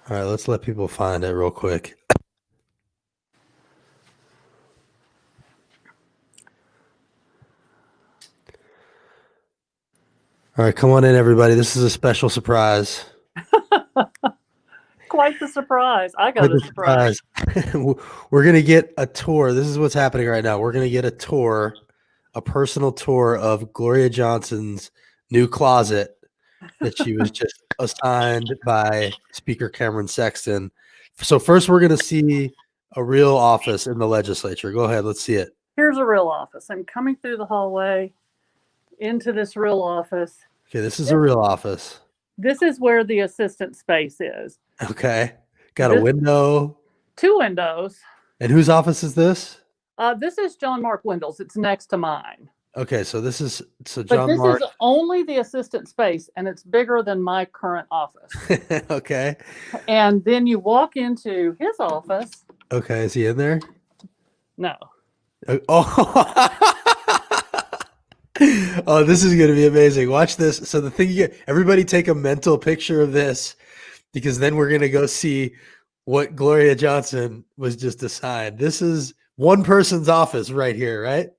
All right, let's let people find it real quick. All right, come on in, everybody. This is a special surprise. Quite the surprise. I got Quite a the surprise. We're going to get a tour. This is what's happening right now. We're going to get a tour, a personal tour of Gloria Johnson's new closet that she was just assigned by Speaker Cameron Sexton. So first, we're going to see a real office in the legislature. Go ahead. Let's see it. Here's a real office. I'm coming through the hallway into this real office. Okay, this is a real office. This is where the assistant space is. Okay. Got a window. 2 windows. And whose office is this? This is John Mark Wendell's. It's next to mine. Okay, so this is John Mark. This is only the assistant space, and it's bigger than my current office. Okay. And then you walk into his office. Okay, is he in there? No. Oh. Oh, this is going to be amazing. Watch this. So the thing everybody take a mental picture of this, because then we're going to go see what Gloria Johnson was just assigned. This is one person's office right here, right?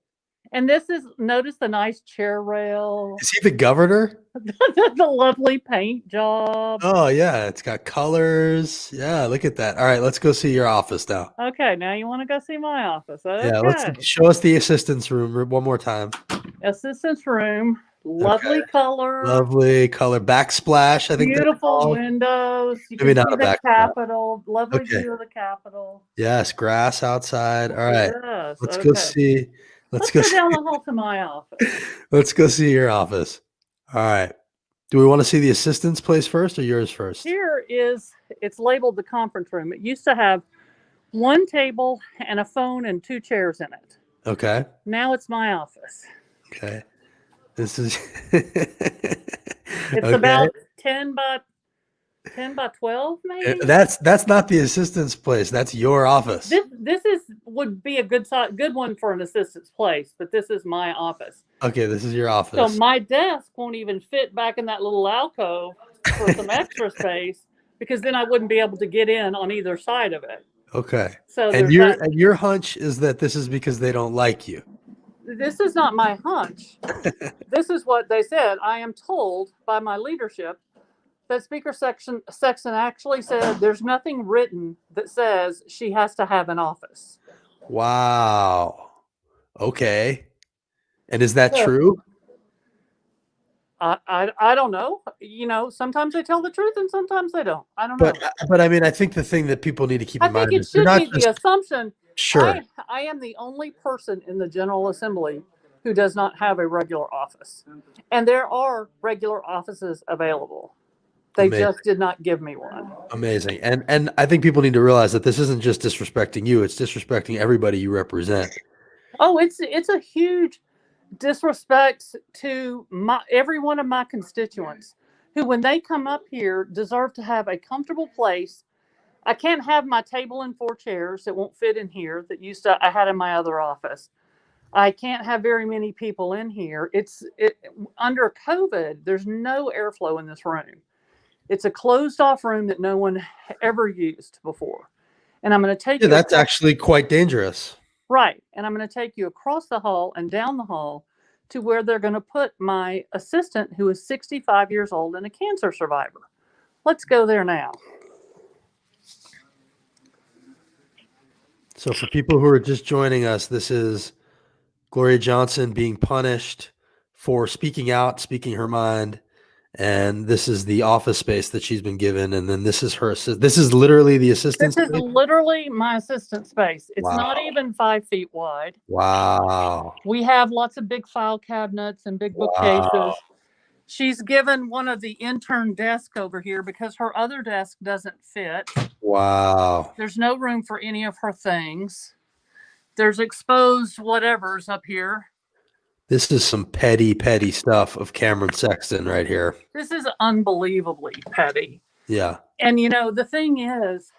And this is, notice the nice chair rail. Is he the governor? The lovely paint job. Oh, yeah. It's got colors. Yeah, look at that. All right, let's go see your office now. Okay, now you want to go see my office. Okay. Yeah, let's show us the assistant's room one more time. Assistant's room. Lovely color. Lovely color. Backsplash, I think. Beautiful windows. You Maybe can not see a the Capitol. Lovely view of the Capitol. Yes, grass outside. All right. Yes, let's go see. Let's go down the hall to my office. Let's go see your office. All right. Do we want to see the assistant's place first or yours first? Here is, it's labeled the conference room. It used to have 1 table and a phone and 2 chairs in it. Okay. Now it's my office. Okay. This is it's about 10 by 12, maybe. That's not the assistant's place. That's your office. This would be a good one for an assistant's place, but this is my office. Okay, this is your office. So my desk won't even fit back in that little alcove for some extra space, because then I wouldn't be able to get in on either side of it. Okay. So and your hunch is that this is because they don't like you. This is not my hunch. This is what they said. I am told by my leadership that Speaker Sexton actually said there's nothing written that says she has to have an office. Wow. Okay. And is that true? I don't know. You know, sometimes they tell the truth and sometimes they don't. I don't know. But I mean, I think the thing that people need to keep in mind is it should be the assumption. Sure. I am the only person in the General Assembly who does not have a regular office. And there are regular offices available. They just did not give me one. Amazing. And I think people need to realize that this isn't just disrespecting you, it's disrespecting everybody you represent. Oh, it's a huge disrespect to every one of my constituents who, when they come up here, deserve to have a comfortable place. I can't have my table and 4 chairs that won't fit in here that I had in my other office. I can't have very many people in here. Under COVID, there's no airflow in this room. It's a closed off room that no one ever used before. And I'm going to take you. That's actually quite dangerous. Right. And I'm going to take you across the hall and down the hall to where they're going to put my assistant, who is 65 years old and a cancer survivor. Let's go there now. So for people who are just joining us, this is Gloria Johnson being punished for speaking out, speaking her mind. And this is the office space that she's been given. And then this is her. This is literally the assistant space? This is literally my assistant space. It's not even 5 feet wide. Wow. We have lots of big file cabinets and big bookcases. She's given one of the intern desks over here because her other desk doesn't fit. Wow. There's no room for any of her things. There's exposed whatevers up here. This is some petty stuff of Cameron Sexton right here. This is unbelievably petty. Yeah. And, you know, the thing is,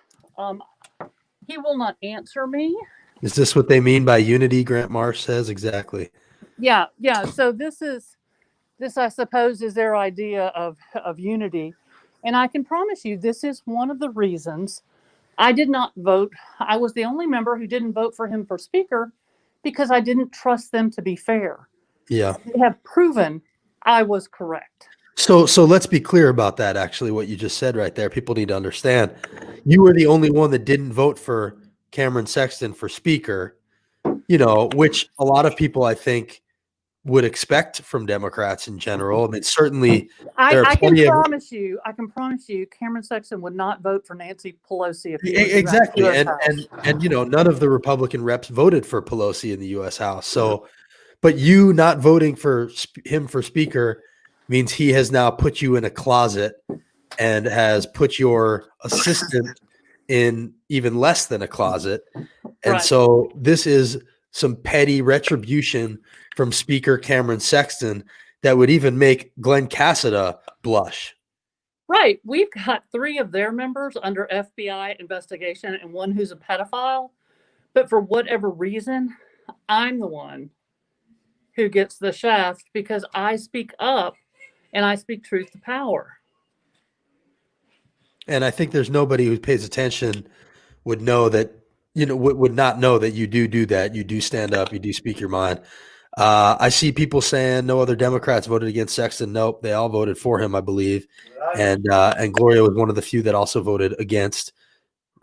he will not answer me. Is this what they mean by unity, Grant Marsh says? Exactly. Yeah. So this, I suppose, is their idea of unity. And I can promise you, this is one of the reasons I did not vote. I was the only member who didn't vote for him for speaker because I didn't trust them to be fair. Yeah. They have proven I was correct. So let's be clear about that. Actually, what you just said right there, people need to understand. You were the only one that didn't vote for Cameron Sexton for speaker, which a lot of people, I think, would expect from Democrats in general. I mean, certainly there are I can plenty of promise you, Cameron Sexton would not vote for Nancy Pelosi if he was exactly, in the US and House. and none of the Republican reps voted for Pelosi in the U.S. House. So, but you not voting for him for speaker means he has now put you in a closet and has put your assistant in even less than a closet. And Right. so this is some petty retribution from Speaker Cameron Sexton that would even make Glenn Cassida blush. Right. We've got 3 of their members under FBI investigation and 1 who's a pedophile. But for whatever reason, I'm the one who gets the shaft because I speak up and I speak truth to power. And I think there's nobody who pays attention would know that, would not know that you do that. You do stand up. You do speak your mind. I see people saying no other Democrats voted against Sexton. Nope, they all voted for him, I believe. And Gloria was one of the few that also voted against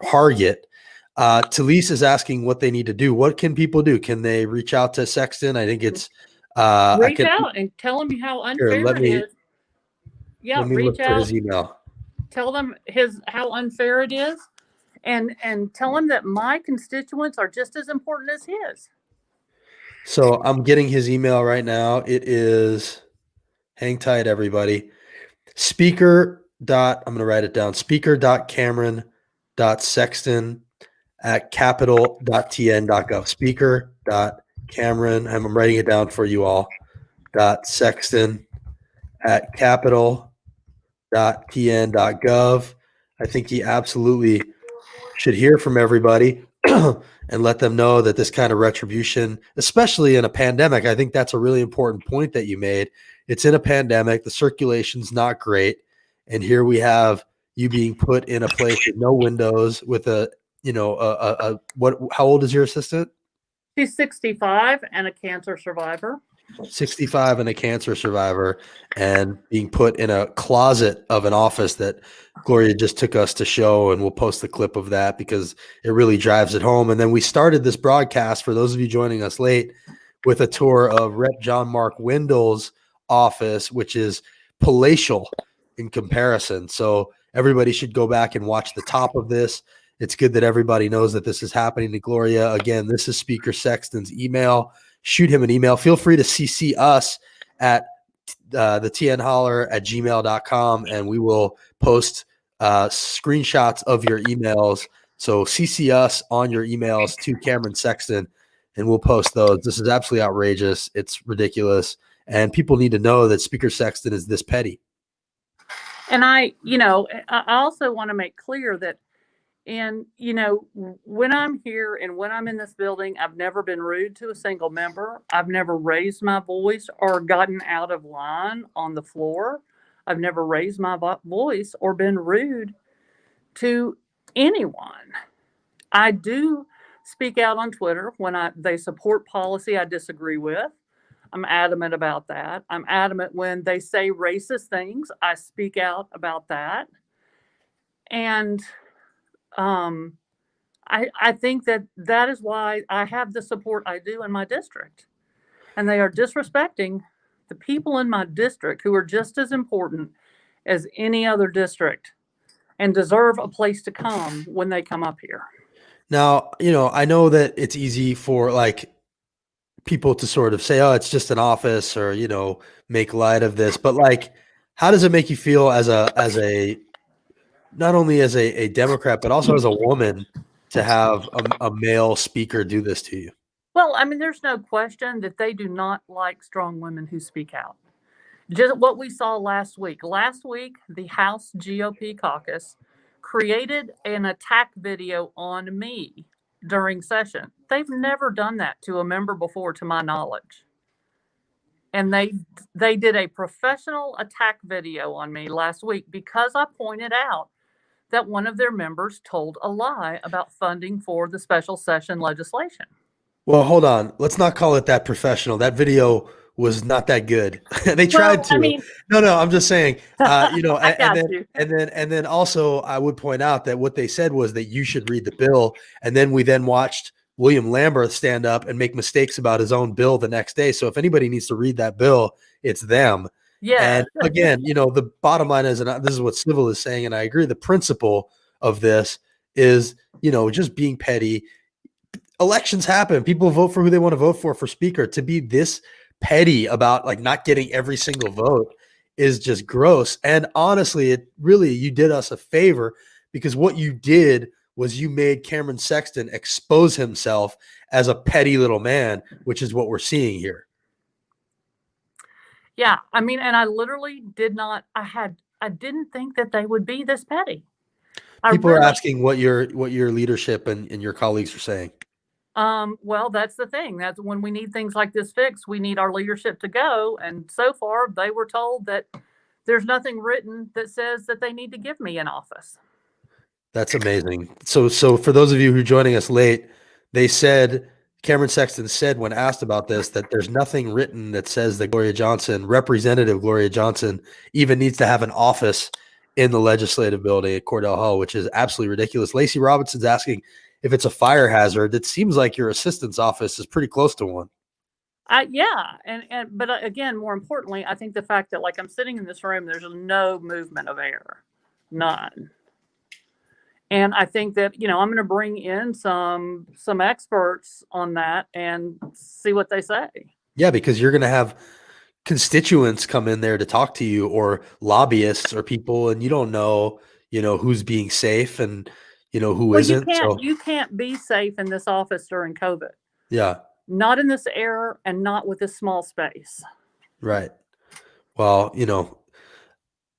Hargett. Talise is asking what they need to do. What can people do? Can they reach out to Sexton? I think it's reach out and tell him how unfair it is. Yeah, let me reach look for out. his email. Tell them how unfair it is, and tell him that my constituents are just as important as his. So I'm getting his email right now. It is, hang tight, everybody. I'm going to write it down. speaker.cameron.sexton@capital.tn.gov. Speaker.cameron, I'm writing it down for you all. .sexton@capital.tn.gov. I think he absolutely should hear from everybody and let them know that this kind of retribution, especially in a pandemic, I think that's a really important point that you made. It's in a pandemic, the circulation's not great, and here we have you being put in a place with no windows with how old is your assistant? She's 65 and a cancer survivor. 65 and a cancer survivor, and being put in a closet of an office that Gloria just took us to show, and we'll post the clip of that because it really drives it home. And then we started this broadcast, for those of you joining us late, with a tour of Rep. John Mark Wendell's office, which is palatial in comparison. So everybody should go back and watch the top of this. It's good that everybody knows that this is happening to Gloria. Again, this is Speaker Sexton's email. Shoot him an email. Feel free to CC us at the tnholler@gmail.com, and we will post screenshots of your emails. So CC us on your emails to Cameron Sexton, and we'll post those. This is absolutely outrageous. It's ridiculous. And people need to know that Speaker Sexton is this petty. And I also want to make clear that, when I'm here and when I'm in this building, I've never been rude to a single member. I've never raised my voice or gotten out of line on the floor. I've never raised my voice or been rude to anyone. I do speak out on Twitter when they support policy I disagree with. I'm adamant about that. I'm adamant when they say racist things. I speak out about that. And I think that is why I have the support I do in my district. And they are disrespecting the people in my district who are just as important as any other district and deserve a place to come when they come up here. Now, I know that it's easy for people to sort of say, oh, it's just an office, or, make light of this. But how does it make you feel as a not only as a Democrat, but also as a woman, to have a male speaker do this to you? Well, I mean, there's no question that they do not like strong women who speak out. Just what we saw last week. Last week, the House GOP caucus created an attack video on me during session. They've never done that to a member before, to my knowledge. And they did a professional attack video on me last week because I pointed out that one of their members told a lie about funding for the special session legislation. Well, hold on. Let's not call it that professional. That video was not that good. They tried to. I mean, no, I'm just saying. I got you. And then also, I would point out that what they said was that you should read the bill, and then we watched William Lambert stand up and make mistakes about his own bill the next day. So if anybody needs to read that bill, it's them. Yeah. And again, the bottom line is, and this is what Civil is saying, and I agree, the principle of this is, just being petty. Elections happen. People vote for who they want to vote for speaker. To be this petty about like not getting every single vote is just gross. And honestly, you did us a favor, because what you did was you made Cameron Sexton expose himself as a petty little man, which is what we're seeing here. Yeah. I mean, and I literally I didn't think that they would be this petty. People are asking what your leadership and your colleagues are saying. Well, that's the thing. That's when we need things like this fixed, we need our leadership to go. And so far, they were told that there's nothing written that says that they need to give me an office. That's amazing. So for those of you who are joining us late, Cameron Sexton said when asked about this, that there's nothing written that says that Representative Gloria Johnson even needs to have an office in the legislative building at Cordell Hall, which is absolutely ridiculous. Lacey Robinson's asking if it's a fire hazard. It seems like your assistant's office is pretty close to one. Yeah. But again, more importantly, I think the fact that I'm sitting in this room, there's no movement of air, none. And I think that, I'm going to bring in some experts on that and see what they say. Yeah, because you're going to have constituents come in there to talk to you, or lobbyists or people, and you don't know, who's being safe and, who isn't. You can't be safe in this office during COVID. Yeah. Not in this air and not with this small space. Right. Well,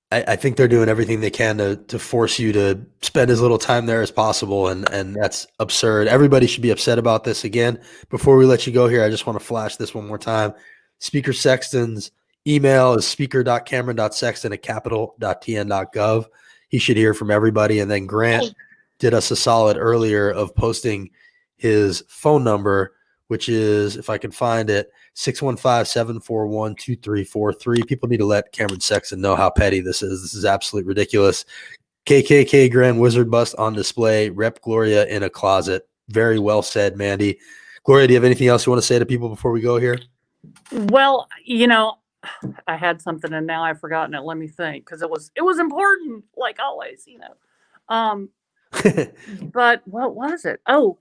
I think they're doing everything they can to force you to spend as little time there as possible, and that's absurd. Everybody should be upset about this. Again, before we let you go here, I just want to flash this one more time. Speaker Sexton's email is speaker.cameron.sexton@capitol.tn.gov. He should hear from everybody. And then Grant did us a solid earlier of posting his phone number, which is, if I can find it, 615-741-2343. People need to let Cameron Sexton know how petty this is. This is absolutely ridiculous. KKK Grand Wizard bust on display. Rep Gloria in a closet. Very well said, Mandy. Gloria, do you have anything else you want to say to people before we go here? Well, I had something and now I've forgotten it. Let me think, because it was important, like always, But what was it? Oh,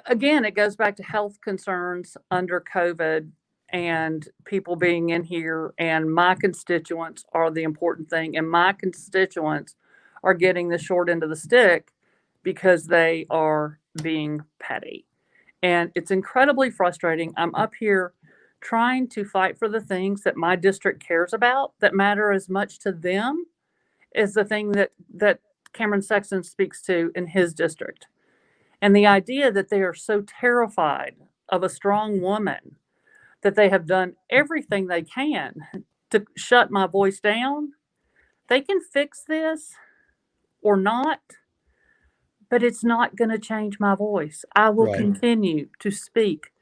again, it goes back to health concerns under COVID and people being in here, and my constituents are the important thing. And my constituents are getting the short end of the stick because they are being petty. And it's incredibly frustrating. I'm up here trying to fight for the things that my district cares about, that matter as much to them as the thing that Cameron Sexton speaks to in his district. And the idea that they are so terrified of a strong woman that they have done everything they can to shut my voice down. They can fix this or not, but it's not going to change my voice. I will continue to speak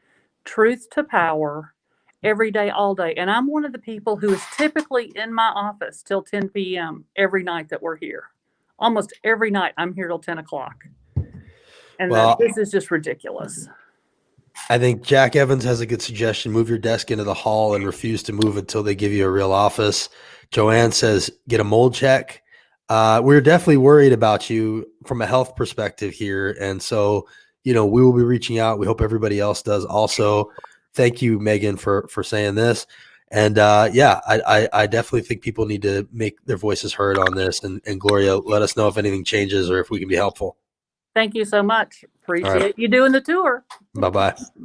truth to power every day, all day. And I'm one of the people who is typically in my office till 10 p.m. every night that we're here. Almost every night I'm here till 10 o'clock. And this is just ridiculous. I think Jack Evans has a good suggestion. Move your desk into the hall and refuse to move until they give you a real office. Joanne says, get a mold check. We're definitely worried about you from a health perspective here. And so, we will be reaching out. We hope everybody else does also. Thank you, Megan, for saying this. And I definitely think people need to make their voices heard on this. And Gloria, let us know if anything changes or if we can be helpful. Thank you so much. Appreciate you doing the tour. Bye-bye.